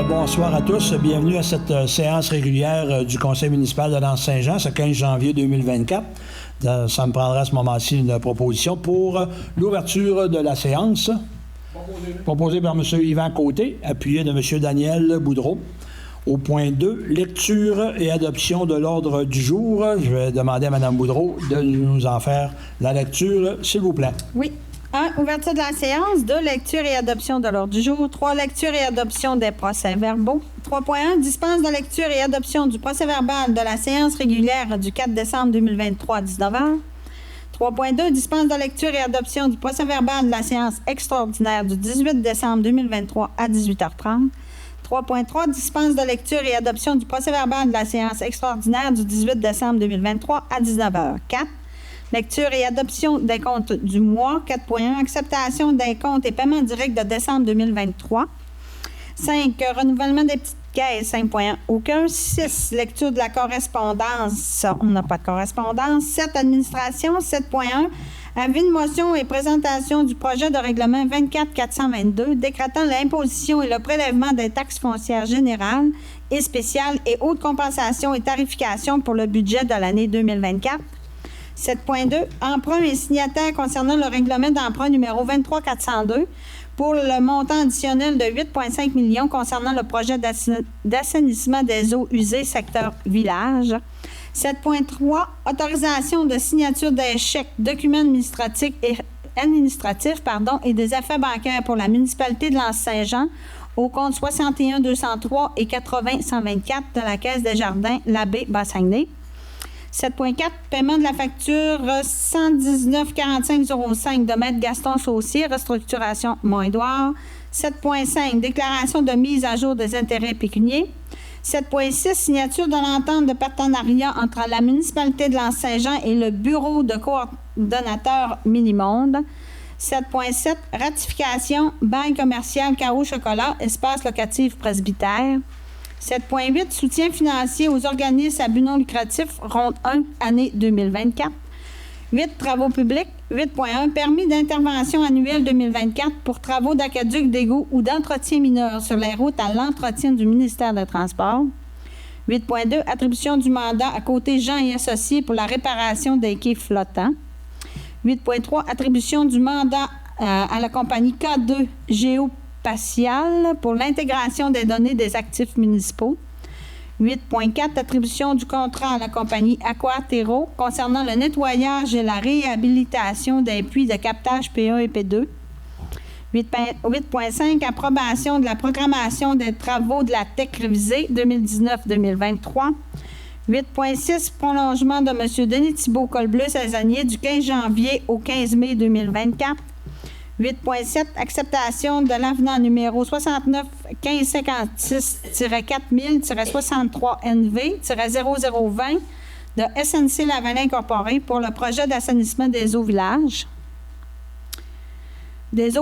Bonsoir à tous. Bienvenue à cette séance régulière du Conseil municipal de Lens-Saint-Jean, ce 15 janvier 2024. Ça me prendra à ce moment-ci une proposition pour l'ouverture de la séance. Proposée par M. Yvan Côté, appuyée de M. Daniel Boudreau. Au point 2, lecture et adoption de l'ordre du jour. Je vais demander à Mme Boudreau de nous en faire la lecture, s'il vous plaît. Oui. 1. Ouverture de la séance. 2. Lecture et adoption de l'ordre du jour. 3. Lecture et adoption des procès-verbaux. 3.1. Dispense de lecture et adoption du procès-verbal de la séance régulière du 4 décembre 2023 à 19h. 3.2. Dispense de lecture et adoption du procès-verbal de la séance extraordinaire du 18 décembre 2023 à 18h30. 3.3. Dispense de lecture et adoption du procès-verbal de la séance extraordinaire du 18 décembre 2023 à 19h. 4. Lecture et adoption des comptes du mois. 4.1. Acceptation des comptes et paiements directs de décembre 2023. 5. Renouvellement des petites caisses. 5.1. Aucun. 6. Lecture de la correspondance. On n'a pas de correspondance. 7. Administration. 7.1. Avis de motion et présentation du projet de règlement 24-422 décrétant l'imposition et le prélèvement des taxes foncières générales et spéciales et hautes compensations et tarifications pour le budget de l'année 2024. 7.2. Emprunt et signataire concernant le règlement d'emprunt numéro 23-402 pour le montant additionnel de 8,5 millions concernant le projet d'assainissement des eaux usées secteur village. 7.3. Autorisation de signature des chèques, documents administratifs et des effets bancaires pour la municipalité de Lens-Saint-Jean au compte 61 203 et 80 124 de la Caisse des Jardins, l'abbé Bassagney. 7.4. Paiement de la facture 119 4505 de Maître Gaston Saucier, restructuration Mont-Édouard. 7.5. Déclaration de mise à jour des intérêts pécuniers. 7.6. Signature de l'entente de partenariat entre la municipalité de Lens-Saint-Jean et le bureau de coordonnateur Minimonde. 7.7. Ratification bail commercial Carreau Chocolat, espace locatif presbytère. 7.8. Soutien financier aux organismes à but non lucratif, ronde 1, année 2024. 8. Travaux publics. 8.1. Permis d'intervention annuel 2024 pour travaux d'aqueduc, d'égout ou d'entretien mineur sur les routes à l'entretien du ministère des Transports. 8.2. Attribution du mandat à côté Jean et Associés pour la réparation des quais flottants. 8.3. Attribution du mandat à la compagnie K2 Géospatial pour l'intégration des données des actifs municipaux. 8.4. Attribution du contrat à la compagnie Aquatero concernant le nettoyage et la réhabilitation des puits de captage P1 et P2. 8.5. Approbation de la programmation des travaux de la TEC révisée 2019-2023. 8.6. Prolongement de M. Denis Thibault Colbleu saisonnier du 15 janvier au 15 mai 2024. 8.7. Acceptation de l'avenant numéro 69 1556-4000-63NV-0020 de SNC Lavalin Incorporé pour le projet d'assainissement des eaux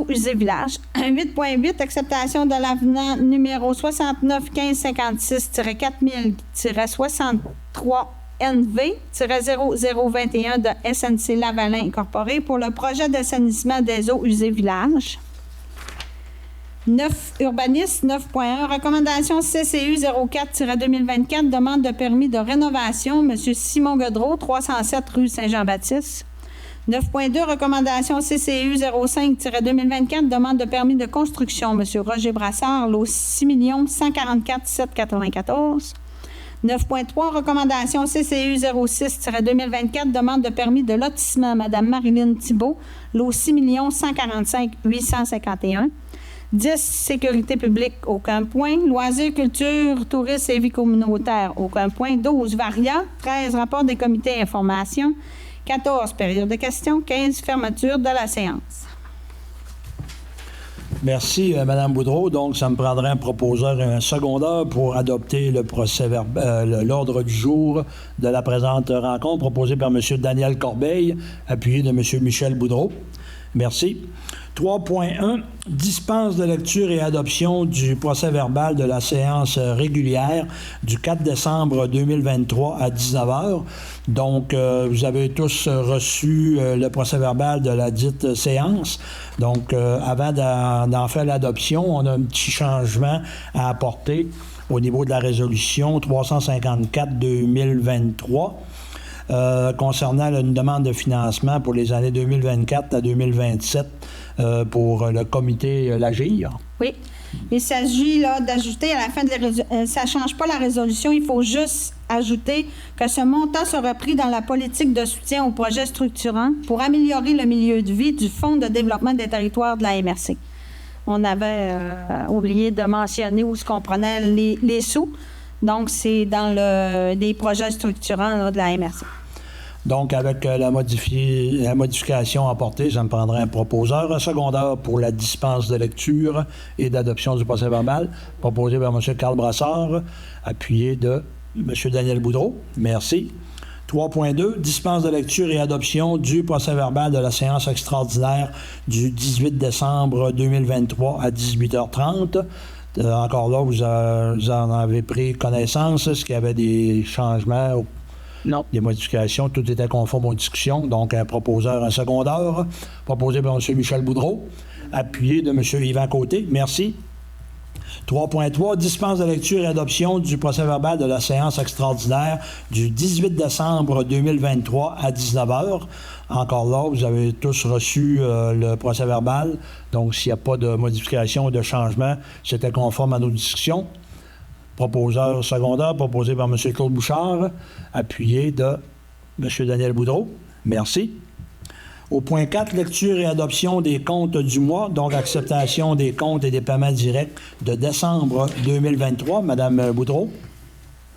usées village. 8.8. Acceptation de l'avenant numéro 69 1556-4000-63NV-0021 de SNC Lavalin Incorporé pour le projet d'assainissement des eaux usées village. 9. Urbanisme 9.1. Recommandation CCU 04-2024. Demande de permis de rénovation. M. Simon Godreau, 307 rue Saint-Jean-Baptiste. 9.2. Recommandation CCU 05-2024. Demande de permis de construction. M. Roger Brassard, lot 6 144 794. 9.3. Recommandation CCU 06-2024. Demande de permis de lotissement. Mme Marilyn Thibault, lot 6 145 851. 10. Sécurité publique, aucun point. Loisirs, culture, tourisme et vie communautaire, aucun point. 12. Varia. 13. Rapport des comités information. 14. Période de questions. 15. Fermeture de la séance. Merci, Mme Boudreau. Donc, ça me prendrait un proposeur et un secondeur pour adopter l'ordre du jour de la présente rencontre proposée par M. Daniel Corbeil, appuyé de M. Michel Boudreau. Merci. 3.1, dispense de lecture et adoption du procès-verbal de la séance régulière du 4 décembre 2023 à 19h. Donc, vous avez tous reçu le procès-verbal de la dite séance. Donc, avant d'en faire l'adoption, on a un petit changement à apporter au niveau de la résolution 354-2023. Concernant une demande de financement pour les années 2024 à 2027 pour le comité l'Agir. Oui. Il s'agit là d'ajouter à la fin de ça ne change pas la résolution, il faut juste ajouter que ce montant sera pris dans la politique de soutien aux projets structurants pour améliorer le milieu de vie du Fonds de développement des territoires de la MRC. On avait oublié de mentionner où se comprenaient les sous. Donc, c'est dans les projets structurants là, de la MRC. Donc, avec la modification apportée, ça me prendrait un proposeur, un secondaire pour la dispense de lecture et d'adoption du procès-verbal, proposé par M. Carl Brassard, appuyé de M. Daniel Boudreau. Merci. 3.2, dispense de lecture et adoption du procès-verbal de la séance extraordinaire du 18 décembre 2023 à 18h30. Encore là, vous en avez pris connaissance. Est-ce qu'il y avait des changements? Non. Des modifications? Tout était conforme aux discussions. Donc, un proposeur, un secondaire, proposé par M. Michel Boudreau, appuyé de M. Yvan Côté. Merci. 3.3, dispense de lecture et adoption du procès-verbal de la séance extraordinaire du 18 décembre 2023 à 19h. Encore là, vous avez tous reçu le procès-verbal. Donc, s'il n'y a pas de modification ou de changement, c'était conforme à nos discussions. Proposeur secondaire, proposé par M. Claude Bouchard, appuyé de M. Daniel Boudreau. Merci. Au point 4, lecture et adoption des comptes du mois, donc acceptation des comptes et des paiements directs de décembre 2023. Madame Boudreau.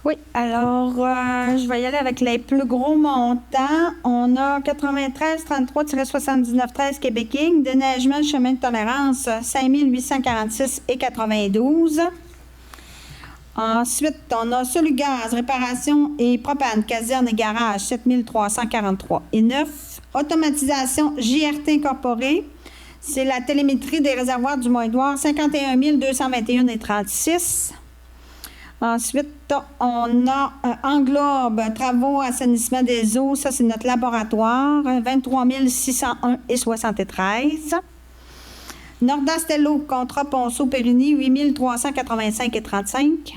Oui, alors je vais y aller avec les plus gros montants. On a 93-33-79-13 Québec Inc., déneigement chemin de tolérance 5 846,92. Ensuite, on a Solugaz, réparation et propane, caserne et garage 7 343,9. Automatisation JRT incorporée, c'est la télémétrie des réservoirs du Mont-Édouard, 51 221,36. Ensuite, on a Englobe, travaux, assainissement des eaux, ça c'est notre laboratoire, 23 601,73. Nordastello, contrat Ponceau-Périgny, 8 385,35.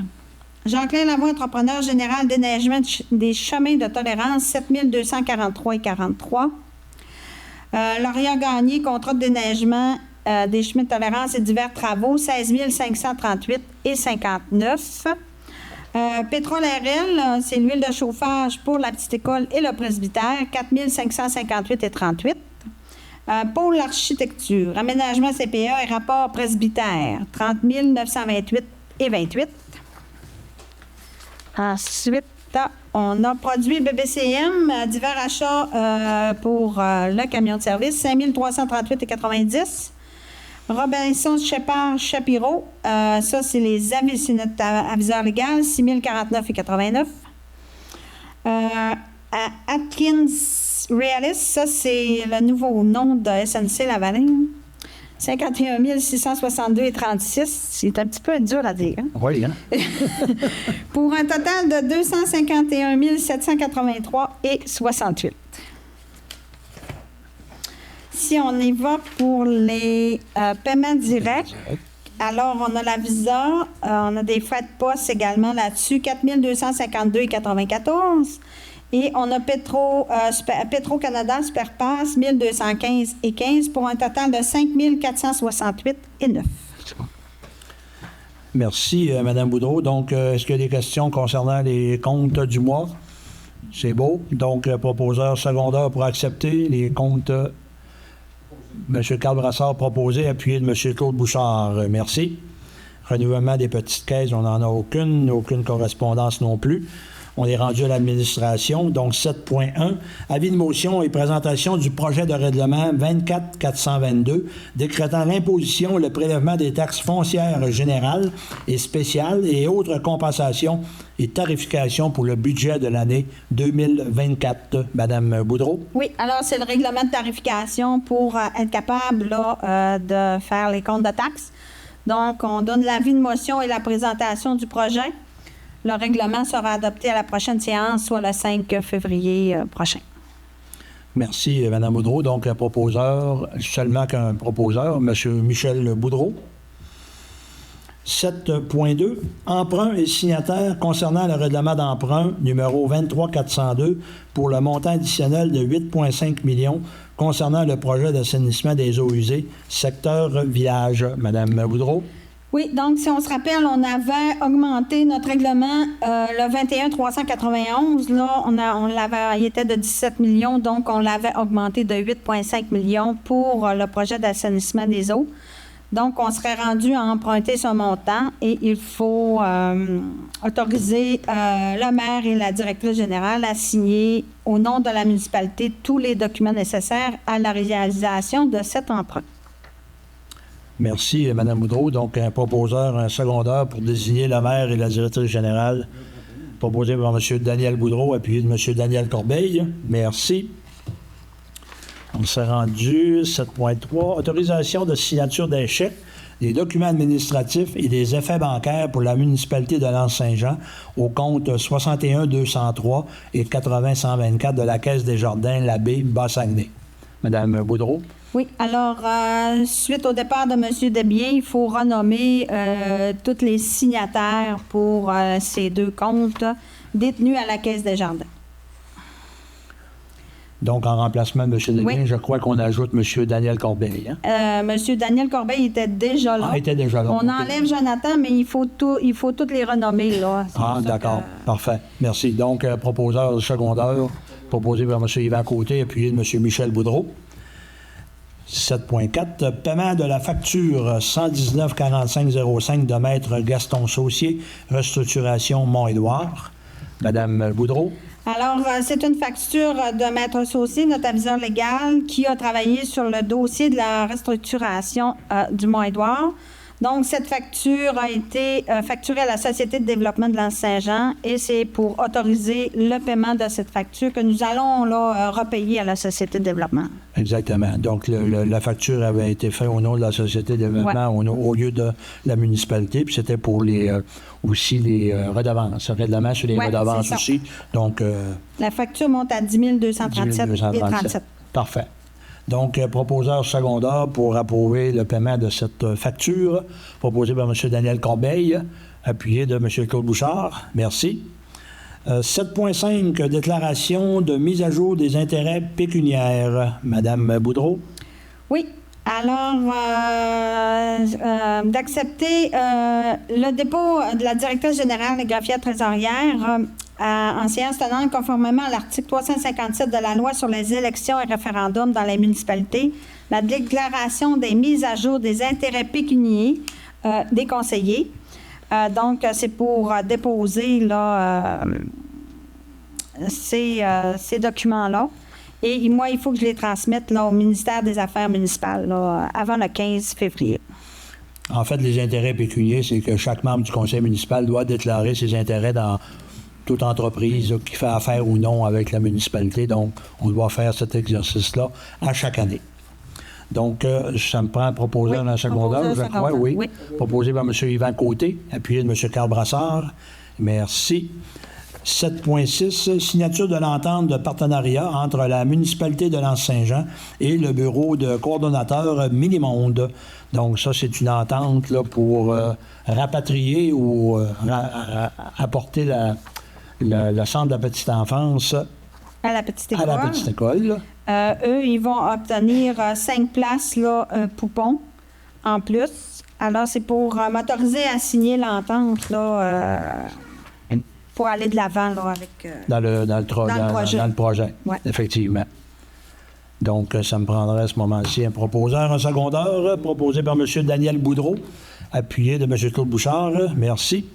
Jean-Clain Lavoie, entrepreneur général déneigement des chemins de tolérance, 7 243,43. Laurier Gagné, contrat de déneigement des chemins de tolérance et divers travaux, 16 538,59. Pétrole RL, c'est l'huile de chauffage pour la petite école et le presbytère, 4 558,38. Pôle architecture, aménagement CPA et rapport presbytère, 30 928,28. Ensuite, on a produit BBCM, divers achats pour le camion de service, 5 338,90. Robinson Shepard Shapiro, ça c'est les avis, c'est notre aviseur légal, 6 049,89. Atkins Realis, ça c'est le nouveau nom de SNC Lavalin, 51 662,36. C'est un petit peu dur à dire. Hein? Oui, hein? Pour un total de 251 783,68. Si on y va pour les paiements directs, alors on a la Visa, on a des frais de poste également là-dessus, 4 252,94. Et on a Petro-Canada Superpass, 1215,15 pour un total de 5 468,9. Merci, Mme Boudreau. Donc, est-ce qu'il y a des questions concernant les comptes du mois? C'est beau. Donc, proposeur secondaire pour accepter les comptes. M. Carl Brassard proposé, appuyé de M. Claude Bouchard. Merci. Renouvellement des petites caisses, on n'en a aucune correspondance non plus. On est rendu à l'administration. Donc, 7.1, avis de motion et présentation du projet de règlement 24-422 décrétant l'imposition et le prélèvement des taxes foncières générales et spéciales et autres compensations et tarifications pour le budget de l'année 2024. Madame Boudreau? Oui, alors c'est le règlement de tarification pour être capable là, de faire les comptes de taxes. Donc, on donne l'avis de motion et la présentation du projet. Le règlement sera adopté à la prochaine séance, soit le 5 février prochain. Merci, Mme Boudreau. Donc, un proposeur, seulement qu'un proposeur, M. Michel Boudreau. 7.2, emprunt et signataire concernant le règlement d'emprunt numéro 23402 pour le montant additionnel de 8,5 millions concernant le projet d'assainissement des eaux usées, secteur village. Madame Boudreau? Oui, donc si on se rappelle, on avait augmenté notre règlement le 21-391. Là, il était de 17 millions, donc on l'avait augmenté de 8,5 millions pour le projet d'assainissement des eaux. Donc, on serait rendu à emprunter ce montant et il faut autoriser le maire et la directrice générale à signer au nom de la municipalité tous les documents nécessaires à la réalisation de cet emprunt. Merci, Mme Boudreau. Donc, un proposeur, un secondeur pour désigner le maire et la directrice générale, proposé par M. Daniel Boudreau, appuyé de M. Daniel Corbeil. Merci. On s'est rendu 7.3, autorisation de signature des chèques, des documents administratifs et des effets bancaires pour la municipalité de L'Anse-Saint-Jean au compte 61 203 et 80 124 de la Caisse des Jardins, l'abbé Bas-Saguenay. Madame Boudreau? Oui, alors, suite au départ de M. Desbiens, il faut renommer tous les signataires pour ces deux comptes détenus à la Caisse des Jardins. Donc, en remplacement de M. Desbiens, oui. Je crois qu'on ajoute M. Daniel Corbeil. Hein? M. Daniel Corbeil était déjà là. Ah, était déjà là. On enlève Jonathan, mais il faut toutes les renommer, là. Ah, d'accord. Parfait. Merci. Donc, proposeur secondaire, proposé par M. Yvan Côté, appuyé de M. Michel Boudreau. 7.4, paiement de la facture 119-4505 de Maître Gaston Saucier, restructuration Mont-Édouard. Madame Boudreau? Alors, c'est une facture de Maître Saucier, notre aviseur légal, qui a travaillé sur le dossier de la restructuration du Mont-Édouard. Donc, cette facture a été facturée à la Société de développement de l'Anse-Saint-Jean et c'est pour autoriser le paiement de cette facture que nous allons là, repayer à la Société de développement. Exactement. Donc, la facture avait été faite au nom de la Société de développement au lieu de la municipalité, puis c'était pour aussi les redevances, le règlement sur les redevances aussi. Donc, la facture monte à 10 237,37. Parfait. Donc, proposeur secondaire pour approuver le paiement de cette facture, proposé par M. Daniel Corbeil, appuyé de M. Claude Bouchard. Merci. 7.5, déclaration de mise à jour des intérêts pécuniaires. Madame Boudreau? Oui. Alors, d'accepter le dépôt de la directrice générale et greffière trésorière en séance tenante conformément à l'article 357 de la loi sur les élections et référendums dans les municipalités, la déclaration des mises à jour des intérêts pécuniaires des conseillers. Donc, c'est pour déposer là, ces documents-là. Et moi, il faut que je les transmette là, au ministère des Affaires municipales là, avant le 15 février. En fait, les intérêts pécuniaires, c'est que chaque membre du conseil municipal doit déclarer ses intérêts dans toute entreprise qui fait affaire ou non avec la municipalité. Donc, on doit faire cet exercice-là à chaque année. Donc, ça me prend un proposeur dans le secondaire, je crois, oui. Proposé par M. Yvan Côté, appuyé de M. Carl Brassard. Merci. 7.6, signature de l'entente de partenariat entre la municipalité de L'Anse-Saint-Jean et le bureau de coordonnateur Minimonde. Donc, ça, c'est une entente là, pour rapatrier ou apporter le centre de la petite enfance à la petite école. Eux, ils vont obtenir 5 places là, poupons en plus. Alors, c'est pour m'autoriser à signer l'entente là, pour aller de l'avant là, avec dans le projet. Ouais. Effectivement. Donc, ça me prendrait à ce moment-ci un proposeur, un secondaire, proposé par M. Daniel Boudreau, appuyé de M. Claude Bouchard. Merci.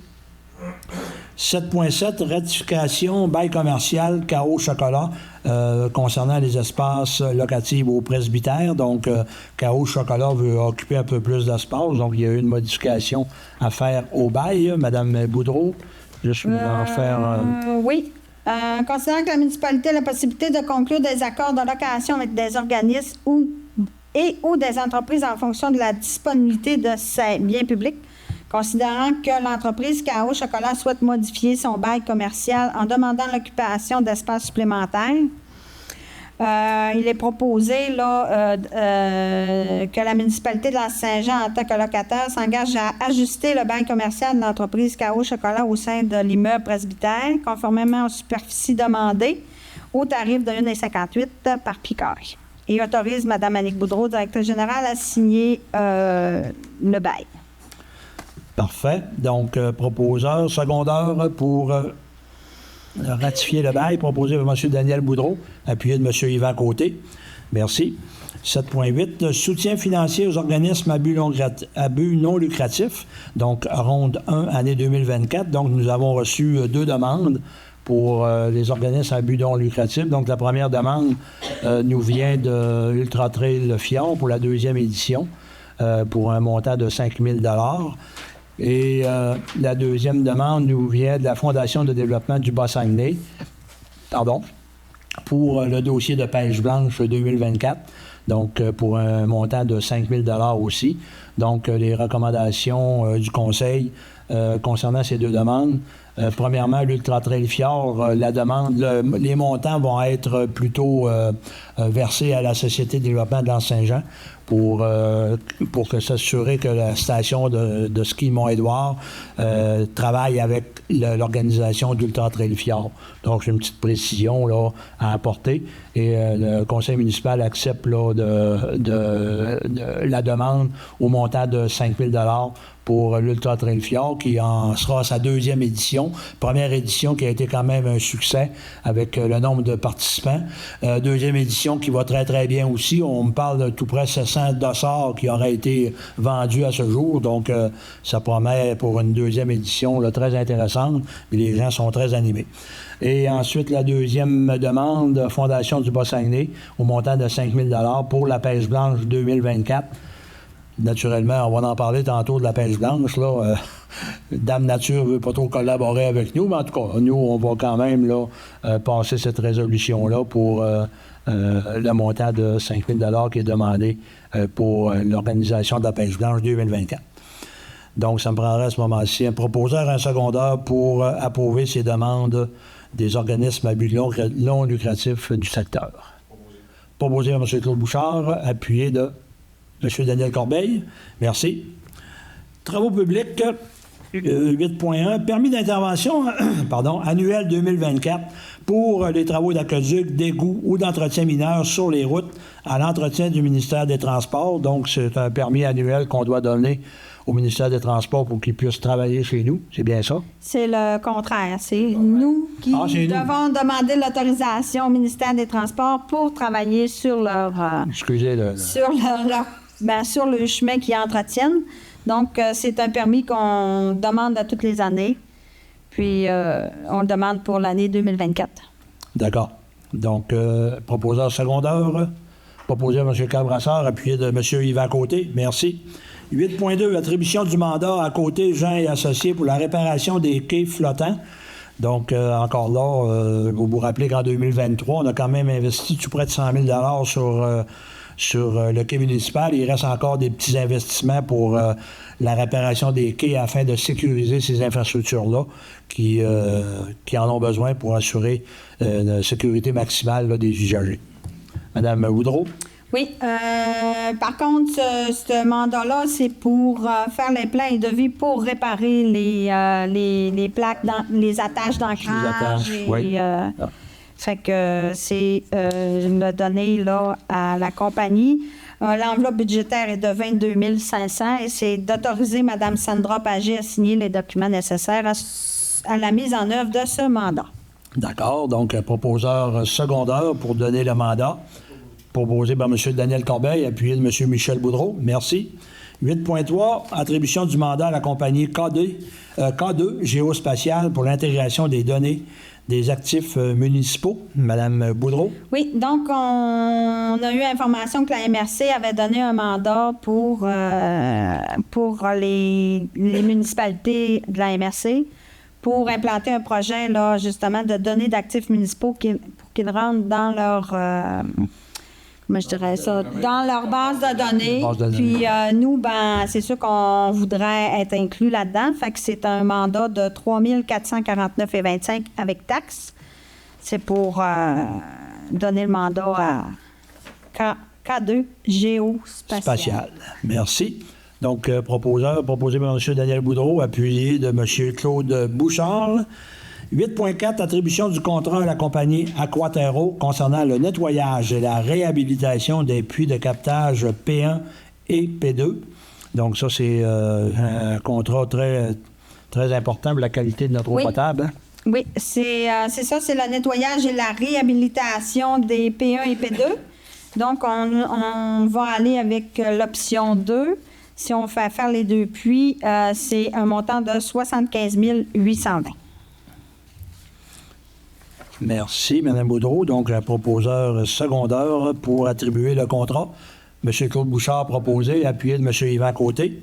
7.7, ratification bail commercial KO Chocolat concernant les espaces locatifs au presbytère. Donc, KO Chocolat veut occuper un peu plus d'espace. Donc, il y a eu une modification à faire au bail. Madame Boudreau, juste en faire... Oui. Considérant que la municipalité a la possibilité de conclure des accords de location avec des organismes ou des entreprises en fonction de la disponibilité de ses biens publics, considérant que l'entreprise KO Chocolat souhaite modifier son bail commercial en demandant l'occupation d'espaces supplémentaires, il est proposé là, que la municipalité de la Saint-Jean, en tant que locataire, s'engage à ajuster le bail commercial de l'entreprise KO Chocolat au sein de l'immeuble presbytère, conformément aux superficies demandées, au tarif de 1,58 par Picard. Et autorise Mme Annick Boudreau, directrice générale, à signer le bail. Parfait. Donc, proposeur, secondeur pour ratifier le bail, proposé par M. Daniel Boudreau, appuyé de M. Yvan Côté. Merci. 7.8, soutien financier aux organismes à but non lucratif, donc ronde 1, année 2024. Donc, nous avons reçu 2 demandes pour les organismes à but non lucratif. Donc, la première demande nous vient de Ultra Trail Le Fjord pour la 2e édition, pour un montant de 5 000 $. Et la deuxième demande nous vient de la Fondation de développement du Bas-Saguenay, pour le dossier de pêche blanche 2024, donc pour un montant de 5 000 $ aussi. Donc, les recommandations du Conseil concernant ces 2 demandes. Premièrement, l'Ultra Trail Fjord, la demande, les montants vont être plutôt versés à la Société de développement de l'Anse-Saint-Jean pour que s'assurer que la station de ski Mont-Édouard travaille avec l'organisation d'Ultra Trail Fjord. Donc, c'est une petite précision là, à apporter. Et le conseil municipal accepte là, de la demande au montant de 5 000 $ pour l'Ultra Trail Fjord, qui en sera sa 2e édition. Première édition qui a été quand même un succès avec le nombre de participants. 2e édition qui va très, très bien aussi. On me parle de tout près 700 dossards qui auraient été vendus à ce jour. Donc, ça promet pour une 2e édition là, très intéressante. Et les gens sont très animés. Et ensuite, la 2e demande, Fondation du Bas-Saguenay, au montant de 5 000 $ pour la pêche blanche 2024. Naturellement, on va en parler tantôt de la pêche blanche. Là, Dame Nature ne veut pas trop collaborer avec nous, mais en tout cas, nous, on va quand même là, passer cette résolution-là pour le montant de 5 000 $ qui est demandé pour l'organisation de la pêche blanche 2024. Donc, ça me prendrait à ce moment-ci un proposeur, un secondeur pour approuver ces demandes des organismes à but non lucratif du secteur. Proposé par M. Claude Bouchard, appuyé de M. Daniel Corbeil. Merci. Travaux publics, 8.1. Permis d'intervention annuel 2024 pour les travaux d'aqueduc, d'égout ou d'entretien mineur sur les routes à l'entretien du ministère des Transports. Donc, c'est un permis annuel qu'on doit donner au ministère des Transports pour qu'ils puissent travailler chez nous. C'est bien ça? C'est le contraire. C'est nous qui devons demander l'autorisation au ministère des Transports pour travailler sur leur... sur le chemin qu'ils entretiennent. Donc, c'est un permis qu'on demande à toutes les années. Puis, on le demande pour l'année 2024. D'accord. Donc, proposeur secondaire, proposé à M. Cabrassard, appuyé de M. Yvan Côté. Merci. 8.2, attribution du mandat à Côté, Jean et Associés pour la réparation des quais flottants. Donc, encore là, vous vous rappelez qu'en 2023, on a quand même investi tout près de 100 000 $ sur le quai municipal. Il reste encore des petits investissements pour la réparation des quais afin de sécuriser ces infrastructures-là qui en ont besoin pour assurer la sécurité maximale là, des usagers. Madame Boudreau? Oui. Par contre, ce mandat-là, c'est pour faire les plans et devis pour réparer les plaques, les attaches d'ancrage. Oui. Fait que c'est le donné là, à la compagnie. L'enveloppe budgétaire est de 22 500 et c'est d'autoriser Mme Sandra Pagé à signer les documents nécessaires à la mise en œuvre de ce mandat. D'accord. Donc, proposeur secondaire pour donner le mandat. Proposé par M. Daniel Corbeil, appuyé de M. Michel Boudreau. Merci. 8.3, attribution du mandat à la compagnie K2 Géospatial pour l'intégration des données des actifs municipaux. Madame Boudreau. Oui, donc on a eu information que la MRC avait donné un mandat pour les municipalités de la MRC pour implanter un projet, là, justement, de données d'actifs municipaux pour qu'ils rentrent dans leur... comment je dirais ça? Dans leur base de données. Puis nous, ben, c'est sûr qu'on voudrait être inclus là-dedans. Fait que c'est un mandat de 3 449,25 avec taxes. C'est pour donner le mandat à K2 Géospatial. Merci. Donc, proposé par M. Daniel Boudreau, appuyé de M. Claude Bouchard. 8.4, attribution du contrat à la compagnie Aquaterro concernant le nettoyage et la réhabilitation des puits de captage P1 et P2. Donc, ça, c'est un contrat très, très important pour la qualité de notre eau potable. Hein? Oui, c'est ça, c'est le nettoyage et la réhabilitation des P1 et P2. Donc, on va aller avec l'option 2. Si on fait faire les deux puits, c'est un montant de 75 820. Merci, Mme Boudreau. Donc, la proposeur secondaire pour attribuer le contrat. M. Claude Bouchard proposé, appuyé de M. Yvan Côté.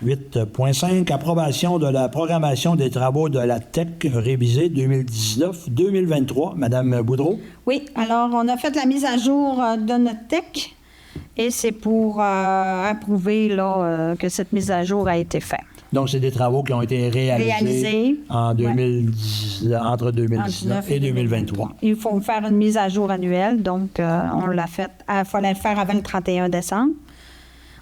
8.5, approbation de la programmation des travaux de la TEC révisée 2019-2023. Mme Boudreau. Oui, alors on a fait la mise à jour de notre TEC et c'est pour approuver là, que cette mise à jour a été faite. Donc, c'est des travaux qui ont été réalisés en 2010, entre 2019 et 2023. Il faut faire une mise à jour annuelle, donc on l'a fait. Il fallait le faire avant le 31 décembre.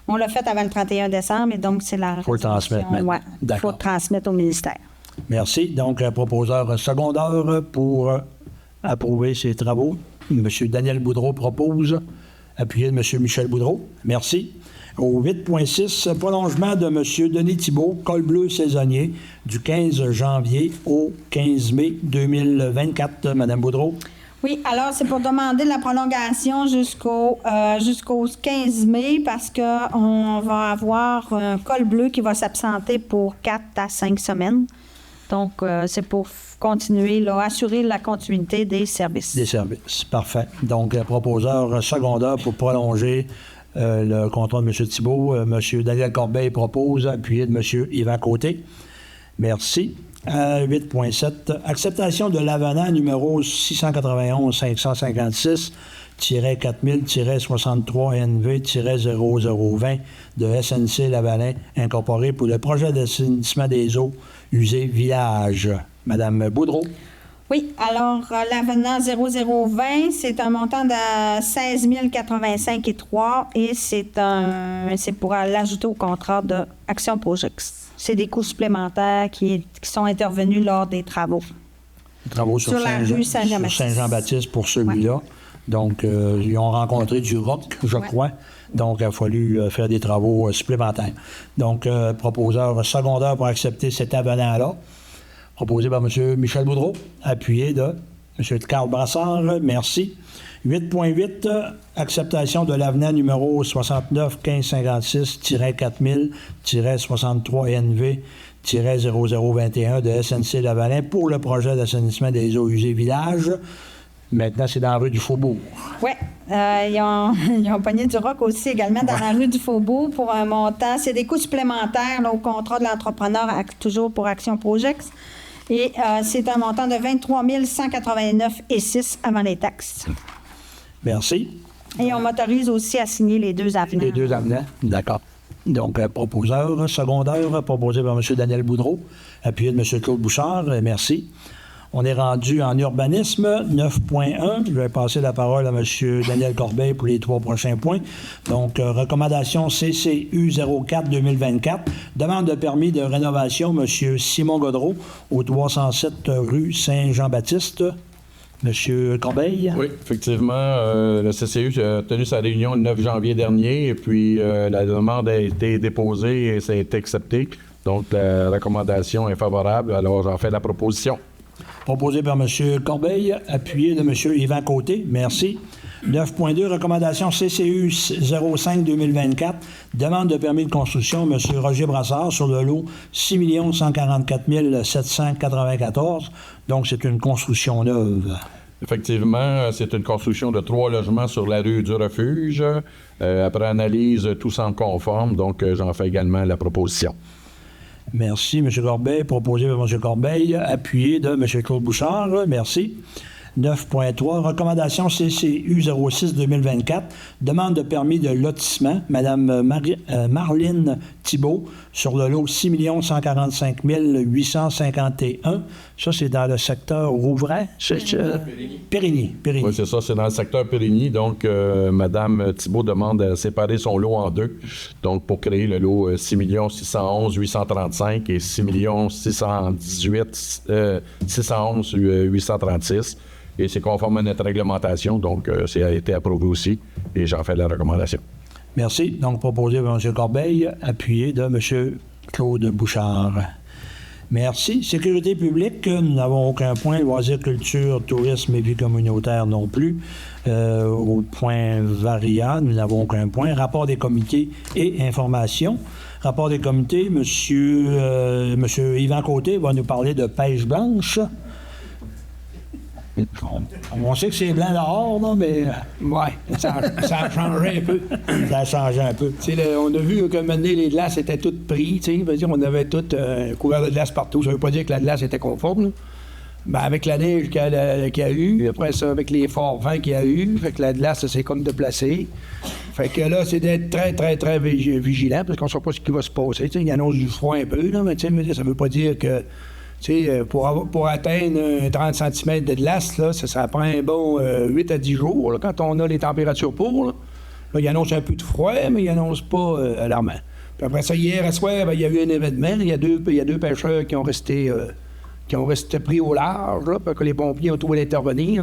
On l'a fait avant le 31 décembre, et donc c'est la... Il faut le transmettre maintenant. Ouais, il faut le transmettre au ministère. Merci. Donc, proposeur secondaire pour approuver ces travaux. M. Daniel Boudreau propose, appuyé de M. Michel Boudreau. Merci. Au 8.6, prolongement de M. Denis Thibault, col bleu saisonnier, du 15 janvier au 15 mai 2024. Mme Boudreau. Oui, alors c'est pour demander la prolongation jusqu'au 15 mai parce qu'on va avoir un col bleu qui va s'absenter pour 4 à 5 semaines. Donc, c'est pour continuer, là, assurer la continuité des services. Des services, parfait. Donc, proposeur secondaire pour prolonger le contrat de M. Thibault. M. Daniel Corbeil propose, appuyé de M. Yvan Côté. Merci. 8.7, acceptation de l'avenant numéro 691-556-4000-63NV-0020 de SNC Lavalin Incorporé pour le projet d'assainissement des eaux usées village. Madame Boudreau. Oui, alors l'avenant 0020, c'est un montant de 16 085,3 et c'est pour l'ajouter au contrat d'Action Project. C'est des coûts supplémentaires qui sont intervenus lors des travaux. Les travaux sur la rue Saint-Jean-Baptiste. Sur Saint-Jean-Baptiste pour celui-là. Ouais. Donc, ils ont rencontré du roc, je crois. Donc, il a fallu faire des travaux supplémentaires. Donc, proposeur secondaire pour accepter cet avenant-là. Proposé par M. Michel Boudreau, appuyé de M. Carl Brassard. Merci. 8.8, acceptation de l'avenant numéro 69-1556-4000-63NV-0021 de SNC Lavalin pour le projet d'assainissement des eaux usées village. Maintenant, c'est dans la rue du Faubourg. Oui. Ils ont pogné du roc aussi également dans la rue du Faubourg pour un montant. C'est des coûts supplémentaires là, au contrat de l'entrepreneur, toujours pour Action Project. Et c'est un montant de 23 189,6 avant les taxes. Merci. Et on m'autorise aussi à signer les deux avenants. Les deux avenants, d'accord. Donc, proposeur secondaire, proposé par M. Daniel Boudreau, appuyé de M. Claude Bouchard. Merci. On est rendu en urbanisme, 9.1. Je vais passer la parole à M. Daniel Corbeil pour les 3 prochains points. Donc, recommandation CCU 04-2024. Demande de permis de rénovation, M. Simon Godreau, au 307 rue Saint-Jean-Baptiste. M. Corbeil? Oui, effectivement. Le CCU a tenu sa réunion le 9 janvier dernier et puis la demande a été déposée et ça a été accepté. Donc, la recommandation est favorable. Alors, j'en fais la proposition. Proposé par M. Corbeil, appuyé de M. Yvan Côté. Merci. 9.2, recommandation CCU 05-2024, demande de permis de construction, M. Roger Brassard, sur le lot 6 144 794. Donc, c'est une construction neuve. Effectivement, c'est une construction de 3 logements sur la rue du Refuge. Après analyse, tout semble conforme, donc j'en fais également la proposition. Merci, M. Corbeil. Proposé par M. Corbeil, appuyé de M. Claude Bouchard. Merci. 9.3, recommandation CCU 06-2024, demande de permis de lotissement, Mme Marlène Thibault, sur le lot 6 145 851. Ça, c'est dans le secteur Rouvray. Périgny. Oui, c'est ça, c'est dans le secteur Périgny. Donc, Mme Thibault demande à séparer son lot en deux. Donc, pour créer le lot 6 611 835 et 6 618 611 836. Et c'est conforme à notre réglementation, donc ça a été approuvé aussi, et j'en fais la recommandation. Merci. Donc, proposé par M. Corbeil, appuyé de M. Claude Bouchard. Merci. Sécurité publique, nous n'avons aucun point. Loisirs, culture, tourisme et vie communautaire non plus. Au point variant, nous n'avons aucun point. Rapport des comités et information. Rapport des comités, M. Yvan Côté va nous parler de pêche blanche. On sait que c'est blanc dehors, là, mais... Oui, ça a changé un peu. Ça a changé un peu. On a vu que maintenant, les glaces étaient toutes prises. On avait tout couvert de glace partout. Ça ne veut pas dire que la glace était conforme. Ben, avec la neige qu'il y a eu, après ça, avec les forts vents qu'il y a eu, fait que la glace s'est comme déplacée. Fait que là, c'est d'être très, très, très vigilant, parce qu'on ne sait pas ce qui va se passer. Il annonce du froid un peu, là, mais ça ne veut pas dire que... Pour atteindre 30 cm de glace, là, ça prend un bon 8 à 10 jours, là, quand on a les températures pour. Là, il annonce un peu de froid, mais il annonce pas alarmant. Puis après ça, hier à soir, il y a eu un événement. Il y a deux pêcheurs qui ont resté pris au large, là, parce que les pompiers ont trouvé d'intervenir.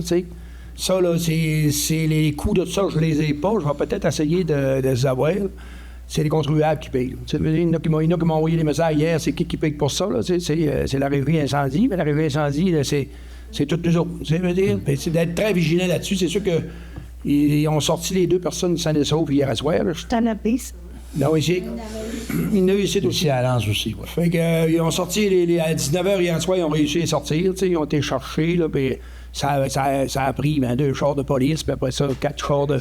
Ça, là, c'est les coûts de ça, je les ai pas. Je vais peut-être essayer de les avoir. C'est les contribuables qui payent. Il y en a qui m'ont envoyé des messages hier, c'est qui paye pour ça? Là? C'est la régie incendie, mais la régie incendie, là, c'est toutes les autres. C'est d'être très vigilant là-dessus. C'est sûr qu'ils ont sorti les 2 personnes saines et sauves hier à soir. Je t'en ai pisse. Non, ici. Il y en a ici aussi. Ici à Lens aussi, oui. Fait que, ils ont sorti à 19h hier soir, ils ont réussi à sortir. Ils ont été cherchés, là, puis ça a pris 2 chars de police, puis après ça, 4 chars de...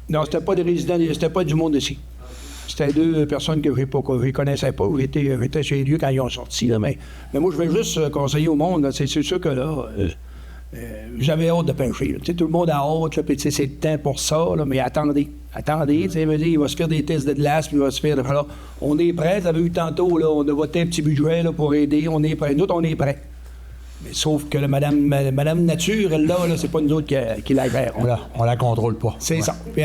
Non, c'était pas des résidents, c'était pas du monde ici. C'était 2 personnes que je ne connaissais pas. J'étais chez eux quand ils ont sorti. Là, mais moi, je vais juste conseiller au monde. Là, c'est sûr que là, j'avais hâte de pêcher. Tout le monde a hâte. Là, c'est le temps pour ça. Là, mais attendez. Il va se faire des tests de glace. Puis il va se faire. Là, on est prêts. Vous avez vu tantôt, là, on a voté un petit budget là, pour aider. On est prêts. Nous, on est prêts. Mais sauf que Madame Nature, elle, là, c'est pas nous autres qui la gère. On la contrôle pas. C'est ça. Puis,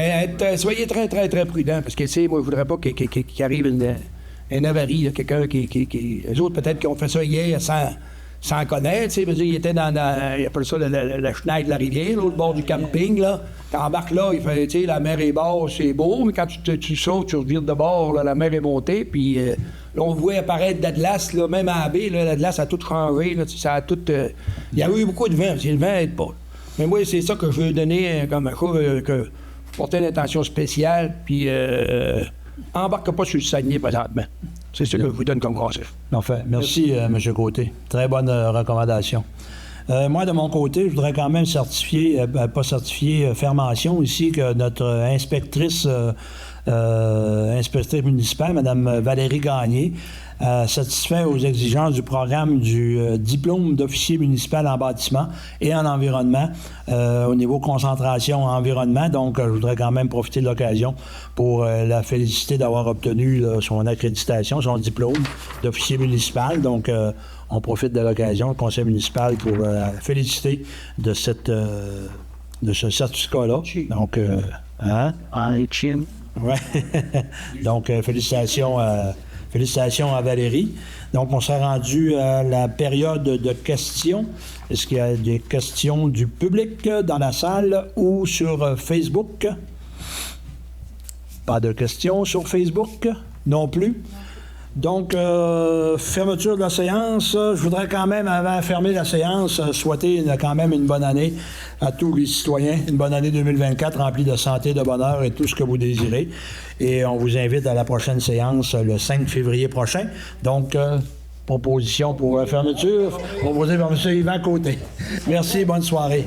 soyez très, très, très prudents, parce que, moi, je voudrais pas qu'il arrive une avarie, là, quelqu'un qui... Les autres, peut-être, qui ont fait ça hier sans connaître, ils étaient dans ils appellent ça la chenille de la rivière, l'autre bord du camping, là. T'embarques là, il fait, la mer est basse, c'est beau, mais quand tu sautes, tu revires de bord, là, la mer est montée, puis... Là, on voit apparaître de la glace, là, même à la baie, là, la glace a tout changé. Là, ça a tout, il y a eu beaucoup de vent, le vent n'aide pas. Mais moi, c'est ça que je veux donner comme un coup, que porter une attention spéciale, puis embarque pas sur le Saguenay présentement. C'est ce que je vous donne comme conseil. Enfin, merci, M. Côté. Très bonne recommandation. Moi, de mon côté, je voudrais quand même faire mention ici que notre inspectrice municipale, Mme Valérie Gagné, satisfait aux exigences du programme du diplôme d'officier municipal en bâtiment et en environnement au niveau concentration environnement. Donc, je voudrais quand même profiter de l'occasion pour la féliciter d'avoir obtenu son accréditation, son diplôme d'officier municipal. Donc, on profite de l'occasion, le conseil municipal, pour la féliciter de ce certificat-là. Donc, Ouais. Donc, félicitations à Valérie. Donc, on s'est rendu à la période de questions. Est-ce qu'il y a des questions du public dans la salle ou sur Facebook? Pas de questions sur Facebook non plus. Donc, fermeture de la séance. Je voudrais quand même, avant de fermer la séance, souhaiter quand même une bonne année à tous les citoyens. Une bonne année 2024 remplie de santé, de bonheur et tout ce que vous désirez. Et on vous invite à la prochaine séance le 5 février prochain. Donc, proposition pour fermeture proposée par M. Yvan Côté. Merci, bonne soirée.